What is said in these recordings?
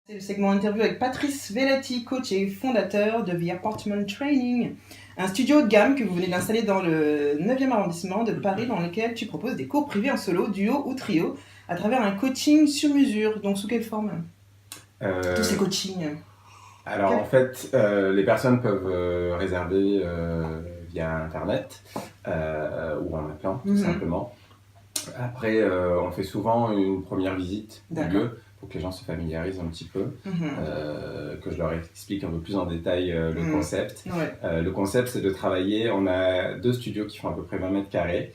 C'est le segment interview avec Patrice Velati, coach et fondateur de The Apartment Training, un studio de gamme que vous venez d'installer dans le 9e arrondissement de Paris, dans lequel tu proposes des cours privés en solo, duo ou trio, à travers un coaching sur mesure. Donc sous quelle forme tous ces coachings? Alors en fait, les personnes peuvent réserver via Internet ou en appelant tout simplement. Après, on fait souvent une première visite du lieu pour que les gens se familiarisent un petit peu, que je leur explique un peu plus en détail le concept. Le concept, c'est de travailler, on a 2 studios qui font à peu près 20 mètres carrés,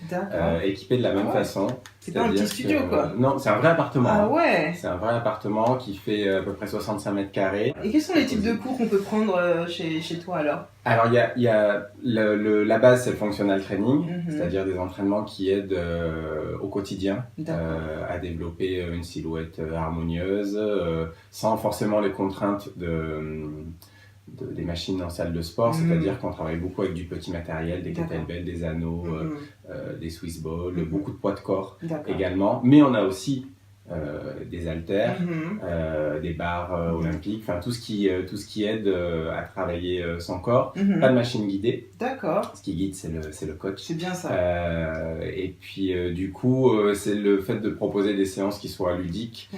équipés de la même façon. C'est pas un petit studio quoi. Non, c'est un vrai appartement. Ah ouais. C'est un vrai appartement qui fait à peu près 65 mètres carrés. Et quels sont les types de cours qu'on peut prendre chez toi alors? Alors il y a la base, c'est le functional training, c'est-à-dire des entraînements qui aident au quotidien à développer une silhouette harmonieuse, sans forcément les contraintes des machines en salle de sport, c'est-à-dire qu'on travaille beaucoup avec du petit matériel, des kettlebells, des anneaux, des Swiss balls, beaucoup de poids de corps également, mais on a aussi des haltères, des barres olympiques, enfin tout ce qui aide à travailler son corps. Pas de machine guidée. D'accord. Ce qui guide, c'est le coach. C'est bien ça. Et puis du coup, c'est le fait de proposer des séances qui soient ludiques,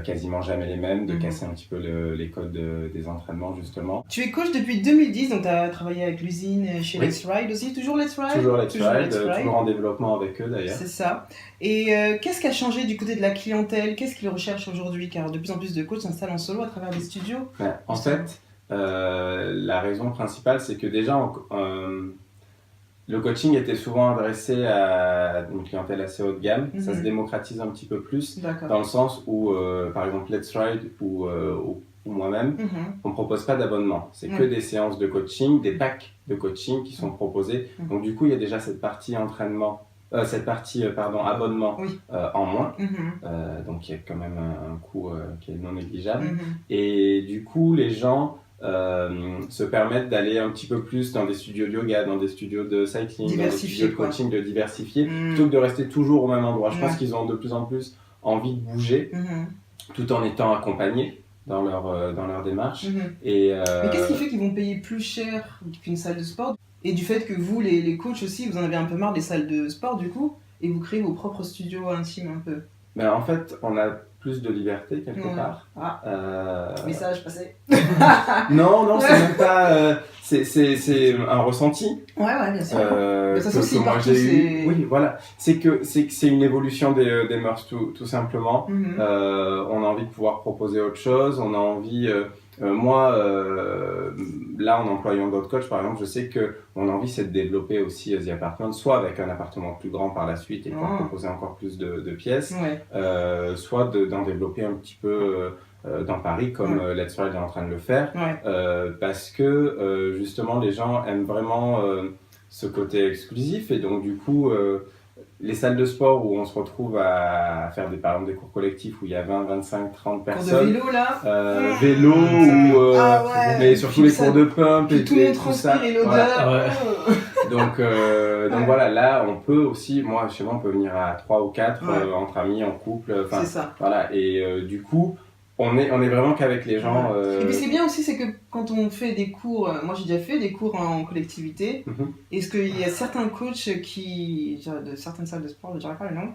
quasiment jamais les mêmes, de casser un petit peu les codes des entraînements justement. Tu es coach depuis 2010, donc tu as travaillé avec l'usine chez Let's Ride aussi. Toujours Let's Ride? Toujours Let's Ride, toujours en développement avec eux d'ailleurs. C'est ça. Et qu'est-ce qui a changé du côté de la clientèle? Qu'est-ce qu'ils recherchent aujourd'hui? Car de plus en plus de coachs s'installent en solo à travers des studios. En fait, la raison principale, c'est que déjà, le coaching était souvent adressé à une clientèle assez haut de gamme. Ça se démocratise un petit peu plus, dans le sens où, par exemple, Let's Ride ou moi-même, on ne propose pas d'abonnement. C'est que des séances de coaching, des packs de coaching qui sont proposés. Donc du coup, il y a déjà cette partie entraînement. Abonnement en moins, donc il y a quand même un coût qui est non négligeable, et du coup les gens se permettent d'aller un petit peu plus dans des studios de yoga, dans des studios de cycling, dans des studios de coaching, de diversifier, plutôt que de rester toujours au même endroit. Je pense qu'ils ont de plus en plus envie de bouger, tout en étant accompagnés dans leur démarche. Mais qu'est-ce qui fait qu'ils vont payer plus cher qu'une salle de sport? Et du fait que vous, les coachs aussi, vous en avez un peu marre des salles de sport du coup, et vous créez vos propres studios intimes un peu. Ben, en fait, on a plus de liberté quelque part. Message passé. Non, c'est même pas. C'est un ressenti. Ouais, bien sûr. Ça que moi j'ai eu. Oui, voilà. C'est une évolution des mœurs tout simplement. On a envie de pouvoir proposer autre chose. On a envie. Là, en employant d'autres coachs, par exemple, je sais que mon envie, c'est de développer aussi The Apartment, soit avec un appartement plus grand par la suite et pouvoir proposer encore plus de pièces, soit d'en développer un petit peu dans Paris, comme Let's Ride est en train de le faire, parce que justement, les gens aiment vraiment ce côté exclusif, et donc du coup, les salles de sport où on se retrouve à faire par exemple des cours collectifs où il y a 20, 25, 30 personnes. De vélo là vélo mais surtout les cours de pump et tout le monde transpire et l'odeur. Donc voilà, là on peut aussi, chez moi on peut venir à 3 ou 4 entre amis, en couple. C'est ça. Voilà, et du coup, on est vraiment qu'avec les gens. Et puis ce qui est bien aussi, c'est que quand on fait des cours, moi j'ai déjà fait des cours en collectivité, est-ce qu'il y a certains coachs de certaines salles de sport, je ne dirais pas le nom,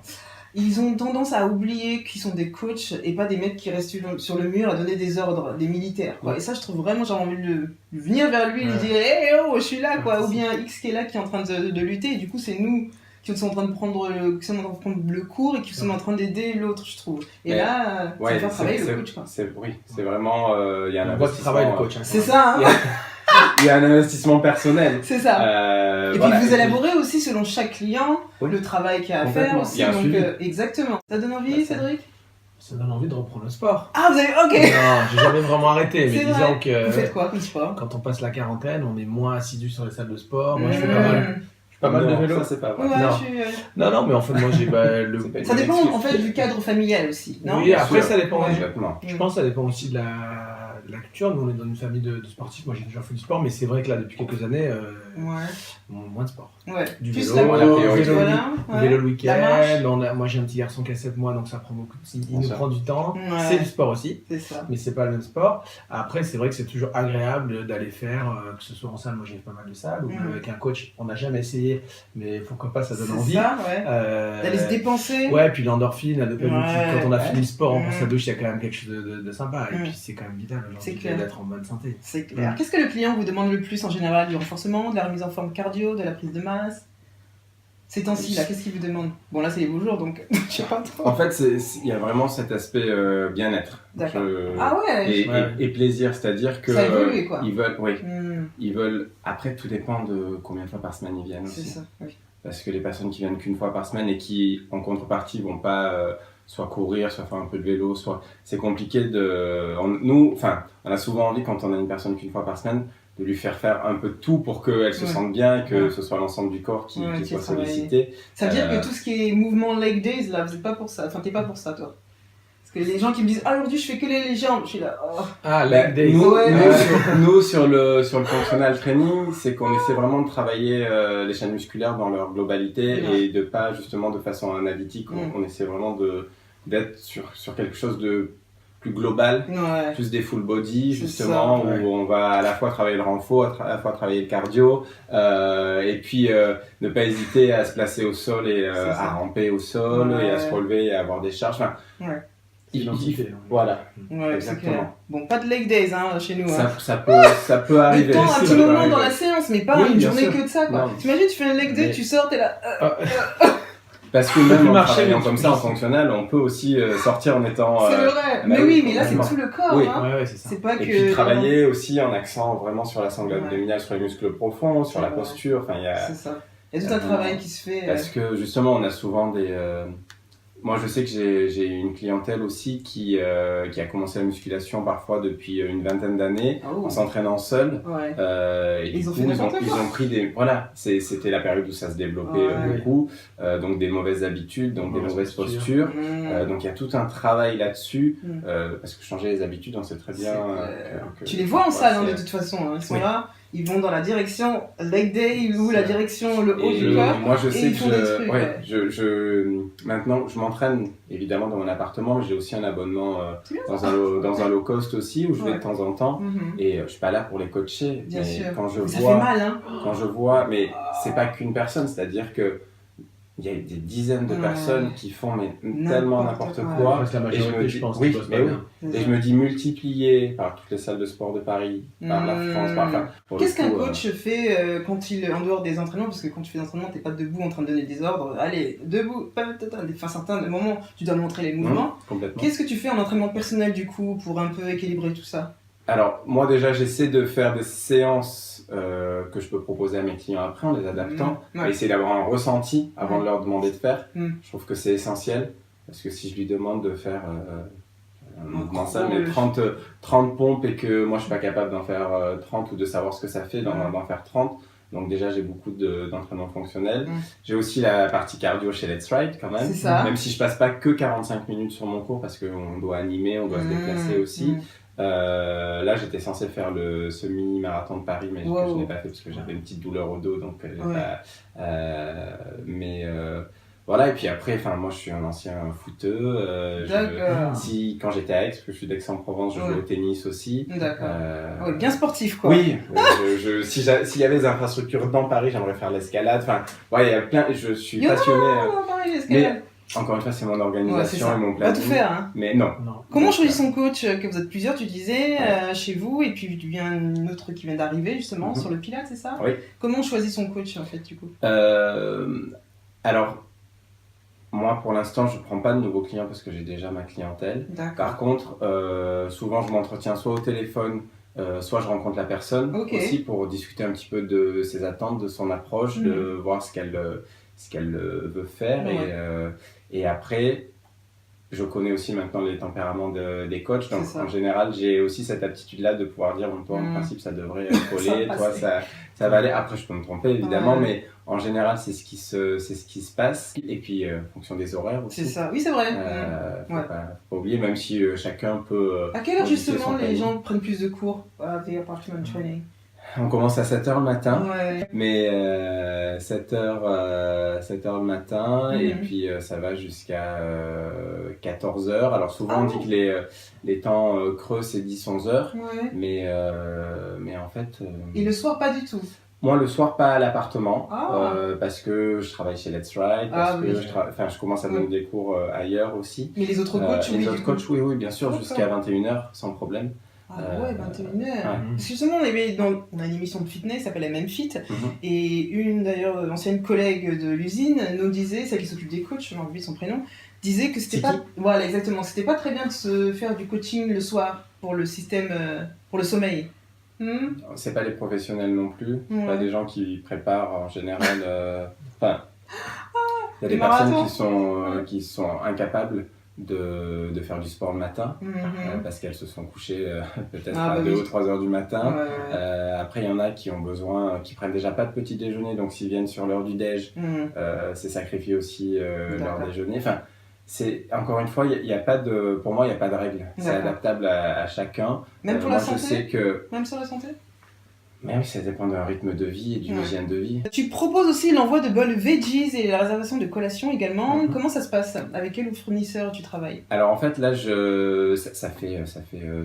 ils ont tendance à oublier qu'ils sont des coachs et pas des mecs qui restent sur le mur à donner des ordres, des militaires. Et ça, je trouve vraiment, j'ai envie de venir vers lui et lui dire hey, oh, je suis là, quoi. Ou bien X qui est là, qui est en train de lutter, et du coup, c'est nous qui sont en train de prendre le cours et qui sont en train d'aider l'autre, je trouve. Et là, ça fait travailler le coach, quoi. C'est vraiment, il y a un investissement. Travail le coach. C'est ça, hein. Il y a un investissement personnel. C'est ça. Et puis vous élaborez aussi selon chaque client le travail qu'il y a à faire aussi. Donc, exactement. Ça donne envie, Cédric? Ça donne envie de reprendre le sport. Ah, vous avez... Ok. Non, j'ai jamais vraiment arrêté. Mais disons que... Vous faites quoi comme sport? Quand on passe la quarantaine, on est moins assidu sur les salles de sport. Moi, je fais Pas mal de vélo. Ça, c'est pas vrai. Ouais, Non, mais en fait, moi, j'ai Ça dépend en fait du cadre familial aussi, non? Oui, après, ça dépend. Exactement. Je pense que ça dépend aussi de la culture. Nous, on est dans une famille de sportifs. Moi, j'ai déjà fait du sport, mais c'est vrai que là, depuis quelques années, moins de sport. Ouais. Du plus vélo, la vélo le week-end. Moi, j'ai un petit garçon qui a 7 mois, donc ça prend beaucoup. Il nous prend du temps. Ouais. C'est du sport aussi. C'est ça. Mais c'est pas le même sport. Après, c'est vrai que c'est toujours agréable d'aller faire, que ce soit en salle, moi j'ai fait pas mal de salles, ou même avec un coach. On n'a jamais essayé, mais pourquoi pas, ça donne envie. C'est ça, ouais. D'aller se dépenser. Ouais, puis l'endorphine, la dopamine, quand on a fini le sport, on prend sa douche, il y a quand même quelque chose de sympa. Et puis c'est quand même vital aujourd'hui d'être en bonne santé. C'est clair. Qu'est-ce que le client vous demande le plus en général? Du renforcement, de la remise en forme cardio, de la prise de masse? Ces temps-ci, là, qu'est-ce qu'il vous demande? Bon, là, c'est les beaux jours, donc je sais pas trop. En fait, il y a vraiment cet aspect bien-être. D'accord. Ah ouais. Et plaisir, c'est-à-dire que ça a évolué, quoi. Ils veulent. Après, tout dépend de combien de fois par semaine ils viennent aussi. C'est ça, oui. Parce que les personnes qui viennent qu'une fois par semaine et qui, en contrepartie, vont pas soit courir, soit faire un peu de vélo, c'est compliqué de. On a souvent envie, quand on a une personne qu'une fois par semaine, de lui faire un peu de tout pour qu'elle se sente bien et que ce soit l'ensemble du corps qui soit sollicité. Ça veut dire que tout ce qui est mouvement leg days, là, vous êtes pas pour ça. Enfin, t'es pas pour ça, toi. Parce que les gens qui me disent aujourd'hui je fais que les jambes, je suis là. Oh. Ah, leg days. Nous, sur le functional training, c'est qu'on essaie vraiment de travailler les chaînes musculaires dans leur globalité et de pas justement de façon analytique. On essaie vraiment d'être sur quelque chose de plus global, plus des full body justement, où on va à la fois travailler le renfort, à la fois travailler le cardio, et puis ne pas hésiter à se placer au sol et à ramper au sol et à se relever et à avoir des charges. Enfin, voilà. Ouais, exactement. Bon, pas de leg days hein, chez nous. Ça peut arriver. Le temps, un petit moment dans la séance, mais pas une journée que de ça. T'imagines, tu fais un leg day, tu sors, t'es là. Parce que même en travaillant comme ça en fonctionnel, on peut aussi sortir en étant... c'est vrai, mais oui, mais là c'est tout le corps. Oui. Hein. Ouais, c'est ça. C'est pas et puis travailler aussi en accent vraiment sur la sangle abdominale, sur les muscles profonds, sur la posture. Enfin, c'est ça. Il y a tout un travail qui se fait. Parce que justement, on a souvent des... Moi, je sais que j'ai une clientèle aussi qui a commencé la musculation parfois depuis une vingtaine d'années, en s'entraînant seul. Et du coup, ils ont pris des... Voilà, c'était la période où ça se développait beaucoup. Donc des mauvaises habitudes, donc des mauvaises postures. Donc il y a tout un travail là-dessus. Parce que changer les habitudes, on sait très bien... tu les vois en salle, de toute façon. Hein. Ils sont là. Ils vont dans la direction leg day ou la direction le haut du corps. Moi, je sais que maintenant, je m'entraîne évidemment dans mon appartement, mais j'ai aussi un abonnement dans un low cost aussi où je vais de temps en temps. Et je suis pas là pour les coacher. Bien sûr. Ça fait mal, hein. Quand je vois, mais c'est pas qu'une personne, c'est-à-dire que il y a des dizaines de personnes qui font tellement n'importe quoi. La majorité, je pense. Et je me dis multiplié par toutes les salles de sport de Paris, par la France, Qu'est-ce qu'un coach fait quand en dehors des entraînements, parce que quand tu fais des entraînements, t'es pas debout en train de donner des ordres. Allez, debout. Certains moments, tu dois montrer les mouvements. Qu'est-ce que tu fais en entraînement personnel du coup pour un peu équilibrer tout ça? Alors moi déjà, j'essaie de faire des séances que je peux proposer à mes clients après en les adaptant, essayer d'avoir un ressenti avant de leur demander de faire. Je trouve que c'est essentiel, parce que si je lui demande de faire un mouvement ça, mais 30 pompes et que moi je suis pas capable d'en faire 30 ou de savoir ce que ça fait d'en faire 30, donc déjà j'ai beaucoup d'entraînement fonctionnel. J'ai aussi la partie cardio chez Let's Ride quand même, même si je passe pas que 45 minutes sur mon cours parce qu'on doit animer, on doit se déplacer aussi. Là j'étais censé faire le semi-marathon de Paris, mais que je n'ai pas fait parce que j'avais une petite douleur au dos, donc voilà. Et puis après, moi je suis un ancien footeux, quand j'étais à Aix, parce que je suis d'Aix-en-Provence, je jouais au tennis aussi. Bien sportif quoi. Oui, s'il y avait des infrastructures dans Paris, j'aimerais faire l'escalade, il y a plein, je suis passionné. Mais encore une fois, c'est mon organisation et mon planning. Pas tout faire, hein. Mais non. Comment choisit son coach, que vous êtes plusieurs, tu disais, chez vous, et puis il y a une autre qui vient d'arriver justement sur le Pilates, c'est ça? Oui. Comment on choisit son coach en fait du coup? Alors, moi pour l'instant, je prends pas de nouveaux clients parce que j'ai déjà ma clientèle. Par contre, souvent je m'entretiens soit au téléphone, soit je rencontre la personne aussi pour discuter un petit peu de ses attentes, de son approche, de voir ce qu'elle veut faire et après je connais aussi maintenant les tempéraments des coachs, donc en général j'ai aussi cette aptitude-là de pouvoir dire, bon, toi en principe ça devrait coller, toi ça va aller, après je peux me tromper évidemment, mais en général c'est ce qui se passe, et puis en fonction des horaires aussi. C'est ça, oui c'est vrai. Faut pas oublier, même si chacun peut... À quelle heure justement les gens prennent plus de cours à The Apartment Training? On commence à 7h le matin, mais 7h le matin, et puis ça va jusqu'à 14h. Alors souvent on dit que les temps creux c'est 10-11h, mais en fait... Et le soir pas du tout? Moi le soir pas à l'appartement, parce que je travaille chez Let's Ride, parce que je commence à donner des cours ailleurs aussi. Mais les autres coachs, oui, bien sûr, jusqu'à 21h sans problème. Ah ouais, 21h. Parce que justement, on a une émission de fitness qui s'appelle MMFit, et une d'ailleurs, l'ancienne collègue de l'usine nous disait, celle qui s'occupe des coachs, je m'en rappelle son prénom, disait que c'était pas... Voilà, exactement. C'était pas très bien de se faire du coaching le soir pour le système, pour le sommeil. C'est pas les professionnels non plus, pas des gens qui préparent en général... Enfin, il y a des personnes qui sont incapables de faire du sport le matin, parce qu'elles se sont couchées peut-être à 2 ou 3 heures du matin. Après, il y en a qui ont besoin, qui prennent déjà pas de petit déjeuner, donc s'ils viennent sur l'heure du déj, c'est sacrifier aussi leur déjeuner. Enfin, encore une fois, pour moi, il n'y a pas de règle. C'est adaptable à chacun. Même pour la santé? Je sais que... Même sur la santé? Mais oui, ça dépend d'un rythme de vie et d'une hygiène de vie. Tu proposes aussi l'envoi de bols veggies et la réservation de collations également. Comment ça se passe? Avec quel fournisseur tu travailles? Alors en fait, là, ça fait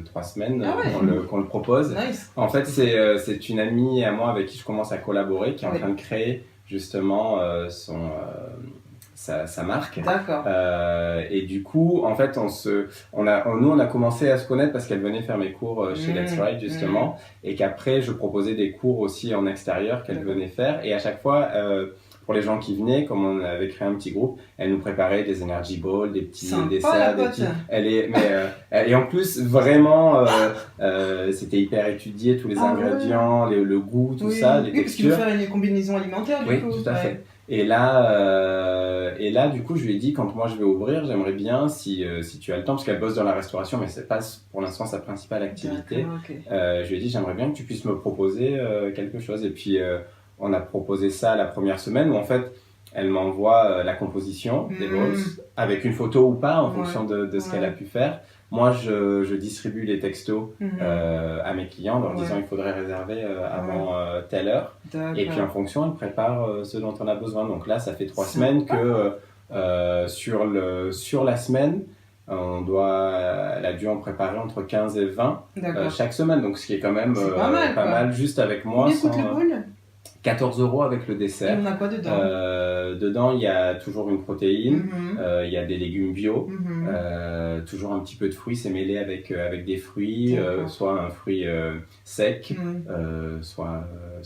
3 semaines qu'on le propose. Nice. En fait, c'est une amie à moi avec qui je commence à collaborer, qui est en train de créer justement sa marque. D'accord. Et du coup, en fait, nous on a commencé à se connaître parce qu'elle venait faire mes cours chez Let's Ride justement, et qu'après je proposais des cours aussi en extérieur qu'elle venait faire, et à chaque fois, pour les gens qui venaient, comme on avait créé un petit groupe, elle nous préparait des energy balls, des petits desserts, et en plus vraiment, c'était hyper étudié, tous les ingrédients, le goût, tout ça, les textures. Parce qu'il veut faire une combinaison alimentaire du coup. Oui, tout à fait. Et là, du coup, je lui ai dit, quand moi je vais ouvrir, j'aimerais bien, si tu as le temps, parce qu'elle bosse dans la restauration, mais c'est pas pour l'instant sa principale activité. Je lui ai dit, j'aimerais bien que tu puisses me proposer quelque chose. Et puis, on a proposé ça la première semaine, où en fait, elle m'envoie la composition des balls, avec une photo ou pas, en fonction de ce qu'elle a pu faire. Moi, je distribue les textos à mes clients en leur disant il faudrait réserver avant telle heure. Et puis en fonction, elle prépare ce dont on a besoin. Donc là, ça fait 3 semaines que sur la semaine, elle a dû en préparer entre 15 et 20 chaque semaine. Donc ce qui est quand même pas mal juste avec moi. Combien coûte le bowl? 14 € avec le dessert. Et on a quoi dedans? Dedans, il y a toujours une protéine, il y a des légumes bio, toujours un petit peu de fruits, c'est mêlé avec des fruits, soit un fruit sec, soit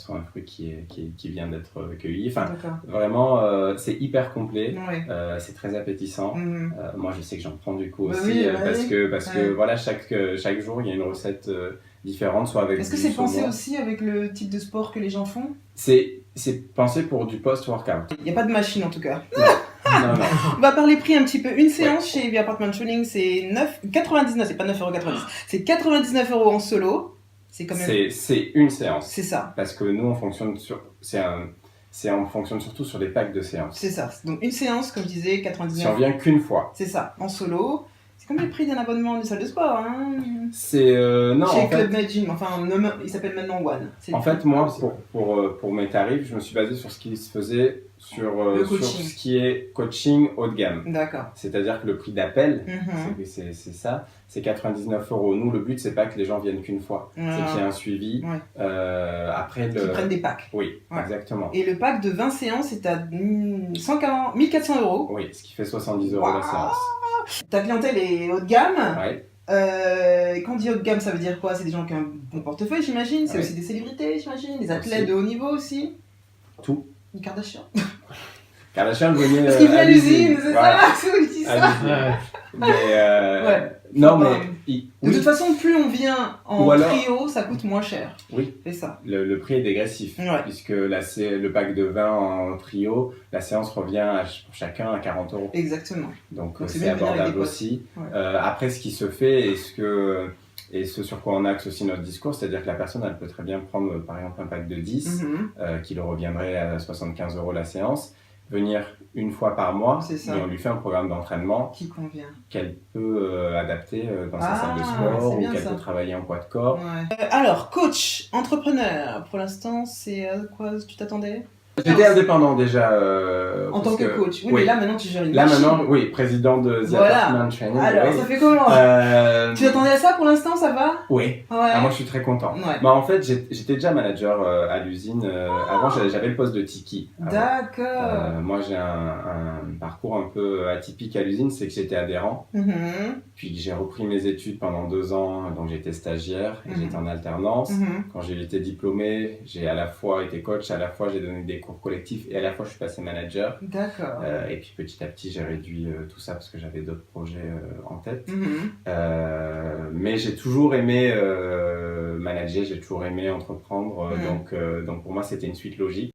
un fruit qui vient d'être cueilli. Enfin, vraiment, c'est hyper complet, c'est très appétissant. Moi, je sais que j'en prends du coup aussi, parce que voilà, chaque jour, il y a une recette différentes, soit avec. Est-ce que c'est pensé aussi avec le type de sport que les gens font? C'est pensé pour du post-workout. Il n'y a pas de machine en tout cas. Non. On va parler prix un petit peu. Une séance chez The Apartment Training, c'est 9,99€, c'est pas 9,90€. C'est 99€ en solo. C'est quand même. C'est une séance. C'est ça. Parce que nous, on fonctionne on fonctionne surtout sur des packs de séances. C'est ça. Donc une séance, comme je disais, 99€. Si on vient qu'une fois. C'est ça, en solo. C'est comme le prix d'un abonnement à une salle de sport, hein. C'est... non, chez Club Med Gym, enfin, il s'appelle maintenant One. En fait, moi, pour mes tarifs, je me suis basé sur ce qui se faisait sur ce qui est coaching haut de gamme. D'accord. C'est-à-dire que le prix d'appel, c'est ça, c'est 99€. Nous, le but, c'est pas que les gens viennent qu'une fois. C'est qu'il y ait un suivi. Après, qu'ils prennent des packs. Oui, exactement. Et le pack de 20 séances est à 1,400€. Oui, ce qui fait 70€ la séance. Ta clientèle est haut de gamme. Ouais. Quand on dit haut de gamme, ça veut dire quoi? C'est des gens qui ont un bon portefeuille, j'imagine. C'est aussi des célébrités, j'imagine. Des athlètes de haut niveau aussi. Tout. Une Kardashian. Kardashian venait parce qu'il vient à l'usine, c'est ça? C'est où il dit ça? Mais non, mais De toute façon, plus on vient en trio, ça coûte moins cher. Oui, c'est ça. Le prix est dégressif, puisque le pack de 20 en trio, la séance revient pour chacun à 40 €. Exactement. Donc c'est abordable aussi. Après, ce qui se fait et ce sur quoi on axe aussi notre discours, c'est-à-dire que la personne, elle peut très bien prendre par exemple un pack de 10 qui le reviendrait à 75 € la séance, venir une fois par mois, et on lui fait un programme d'entraînement qui convient, qu'elle peut adapter dans sa salle de sport ou qu'elle peut travailler en poids de corps. Alors, coach, entrepreneur, pour l'instant, c'est quoi tu t'attendais? J'étais indépendant déjà. En tant que coach, oui, mais là maintenant tu gères une machine. Là maintenant, oui, président de The Apartment Training. Alors, ça fait comment Tu t'attendais à ça pour l'instant, ça va? Oui, moi je suis très content. En fait, j'étais déjà manager à l'usine. Avant, j'avais le poste de Tiki. D'accord. Moi j'ai un parcours un peu atypique à l'usine, c'est que j'étais adhérent. Puis j'ai repris mes études pendant 2 ans, donc j'étais stagiaire et j'étais en alternance. Quand j'ai été diplômé, j'ai à la fois été coach, à la fois j'ai donné des cours collectifs et à la fois je suis passé manager. D'accord. Et puis petit à petit j'ai réduit tout ça parce que j'avais d'autres projets en tête. Mais j'ai toujours aimé manager, j'ai toujours aimé entreprendre. Donc pour moi c'était une suite logique.